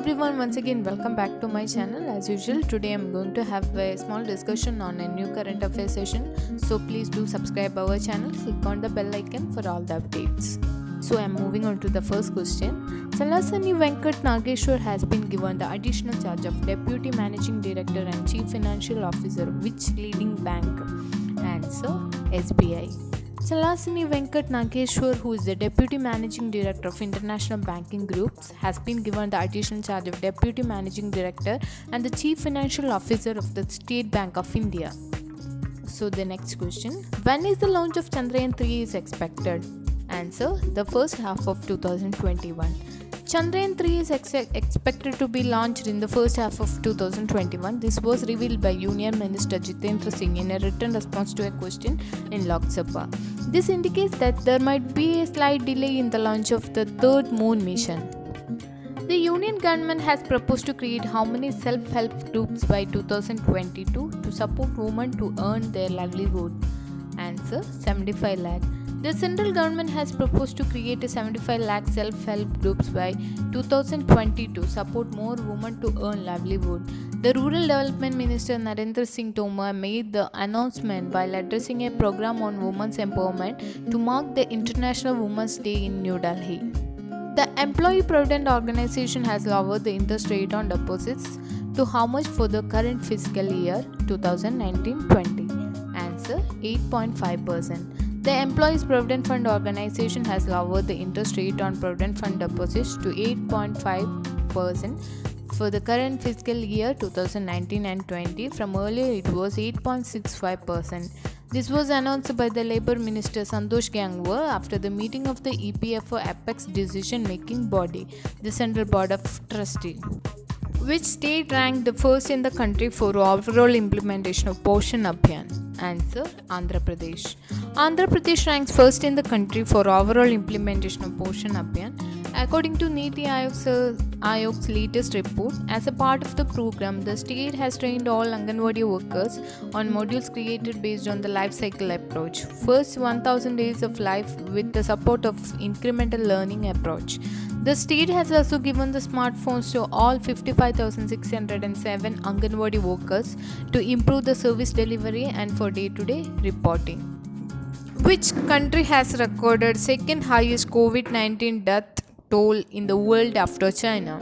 everyone, once again welcome back to my channel. As usual, today I'm going to have a small discussion on a new current affairs session, so please do subscribe our channel, click on the bell icon for all the updates. So I'm moving on to the first question. Salasani Venkat Nageshwar has been given the additional charge of Deputy Managing Director and Chief Financial Officer of which leading bank? Answer: SBI. Salasani Venkat Nageshwar, who is the Deputy Managing Director of International Banking Groups, has been given the additional charge of Deputy Managing Director and the Chief Financial Officer of the State Bank of India. So the next question: when is the launch of Chandrayaan 3 is expected? Answer: the first half of 2021. Chandrayaan 3 is expected to be launched in the first half of 2021. This was revealed by Union Minister Jitendra Singh in a written response to a question in Lok Sabha. This indicates that there might be a slight delay in the launch of the third moon mission. The Union government has proposed to create how many self-help groups by 2022 to support women to earn their livelihood? Answer: 75 lakh. The central government has proposed to create a 75 lakh self-help groups by 2020 to support more women to earn livelihood. The Rural Development Minister Narendra Singh Tomar made the announcement while addressing a program on women's empowerment to mark the International Women's Day in New Delhi. The Employee Provident Organization has lowered the interest rate on deposits to how much for the current fiscal year 2019-20? Answer: 8.5%. The Employees Provident Fund Organization has lowered the interest rate on Provident Fund deposits to 8.5% for the current fiscal year 2019 and 20. From earlier it was 8.65%. This was announced by the Labour Minister Santosh Gangwar after the meeting of the EPFO Apex decision-making body, the Central Board of Trustees. Which state ranked first in the country for overall implementation of Poshan Abhiyan? Answer: Andhra Pradesh. Andhra Pradesh ranks first in the country for overall implementation of Poshan Abhiyan. According to Niti Ayog's latest report, as a part of the program, the state has trained all Anganwadi workers on modules created based on the life cycle approach. First 1000 days of life with the support of incremental learning approach. The state has also given the smartphones to all 55,607 Anganwadi workers to improve the service delivery and for day-to-day reporting. Which country has recorded second highest COVID-19 death toll in the world after China?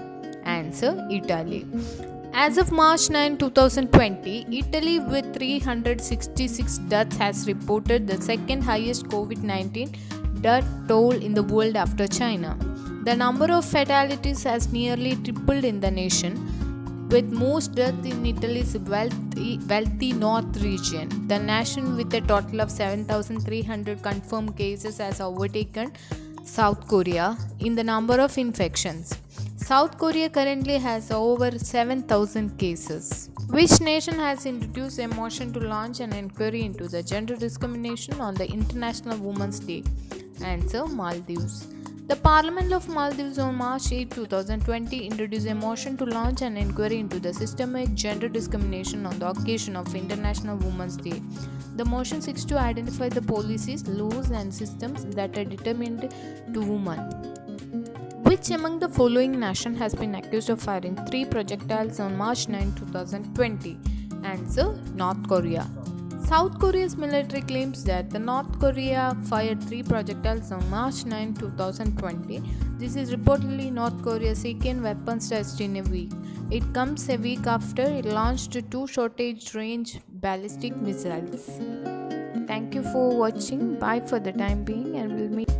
Answer: Italy. As of March 9, 2020, Italy with 366 deaths has reported the second highest COVID-19 death toll in the world after China. The number of fatalities has nearly tripled in the nation, with most deaths in Italy's wealthy north region. The nation, with a total of 7,300 confirmed cases, has overtaken South Korea in the number of infections. South Korea currently has over 7,000 cases. Which nation has introduced a motion to launch an inquiry into the gender discrimination on the International Women's Day? Answer: Maldives. The Parliament of Maldives on March 8, 2020 introduced a motion to launch an inquiry into the systemic gender discrimination on the occasion of International Women's Day. The motion seeks to identify the policies, laws and systems that are determined to women. Which among the following nation has been accused of firing 3 projectiles on March 9, 2020? Answer: North Korea. South Korea's military claims that the North Korea fired 3 projectiles on March 9, 2020. This is reportedly North Korea's second weapons test in a week. It comes a week after it launched 2 short-range ballistic missiles. Thank you for watching. Bye for the time being, and we'll meet.